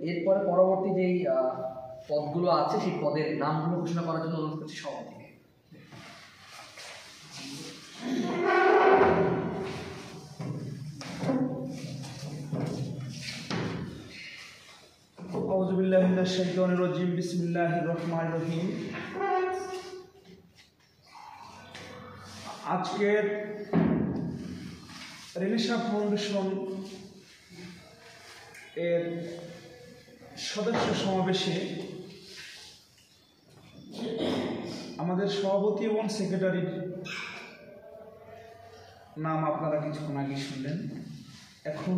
এরপরে পরবর্তী যেই পদগুলো আছে সেই পদের নামগুলো ঘোষণা করার জন্য অনুরোধ করছি সভাপতিকে। আউযু বিল্লাহি মিনাশ শাইতানির রাজিম। বিসমিল্লাহির রহমানির রহিম। আজকের রেনেসাঁ ফাউন্ডেশন এর সদস্য সমাবেশে আমাদের সভাপতি এবং সেক্রেটারির নাম আপনারা কিছুক্ষণ আগে শুনলেন। এখন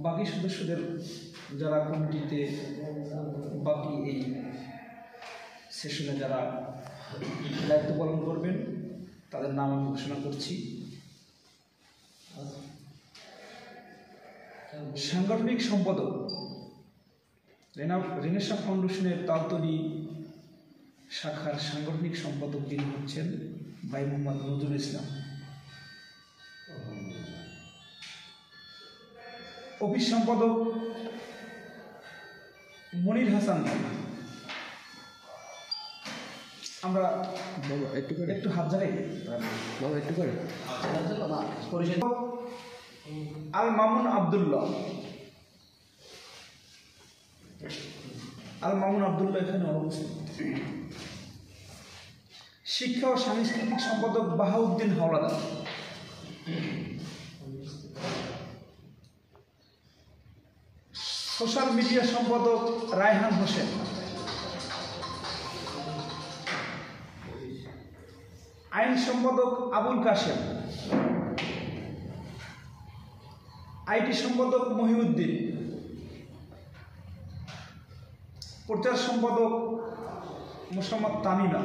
বাকি সদস্যদের যারা কমিটিতে বাকি এই সেশনে যারা দায়িত্ব পালন করবেন তাদের নাম আমি ঘোষণা করছি। সাংগঠনিক সম্পাদক রেনেসাঁ ফাউন্ডেশনের তালতলী শাখার সাংগঠনিক সম্পাদক যিনি হচ্ছেন ভাই মোহাম্মদ নজরুল ইসলাম। অফিস সম্পাদক মনির হাসান। আমরা একটু হাত জানাই একটু করে আল মামুন আব্দুল্লাহ। এখানে অনুপস্থিত। শিক্ষা ও সাংস্কৃতিক সম্পাদক বাহাউদ্দিন হাওলাদার। সোশ্যাল মিডিয়া সম্পাদক রায়হান হোসেন। আইন সম্পাদক আবুল কাশেম। আইটি সম্পাদক মহিউদ্দিন। প্রচার সম্পাদক মোসাম্মদ তামিমা।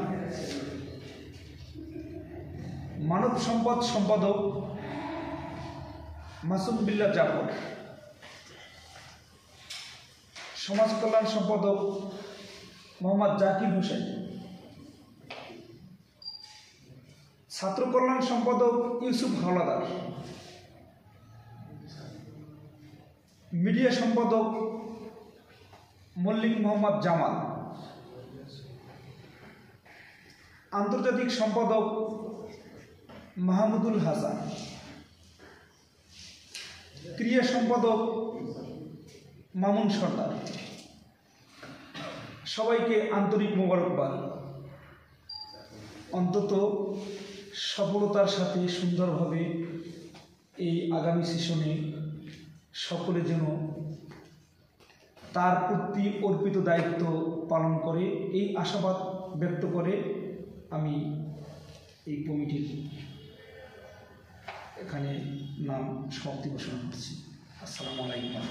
মানব সম্পদ সম্পাদক মাসুম বিল্লাহ জাফর। সমাজ কল্যাণ সম্পাদক মোহাম্মদ জাকির হোসেন। ছাত্র কল্যাণ সম্পাদক ইউসুফ হাওলাদার। মিডিয়া সম্পাদক মল্লিক মোহাম্মদ জামাল। আন্তর্জাতিক সম্পাদক মাহমুদুল হাসান। ক্রিয়া সম্পাদক মামুন সর্দার। সবাইকে আন্তরিক মোবারকবাদ। অন্তত সফলতার সাথে সুন্দরভাবে এই আগামী সেশনে সকলে যেন তার প্রতি অর্পিত দায়িত্ব পালন করে এই আশাবাদ ব্যক্ত করে আমি এই কমিটির এখানে নাম সমাপ্তি ঘোষণা করছি। আসসালামু আলাইকুম।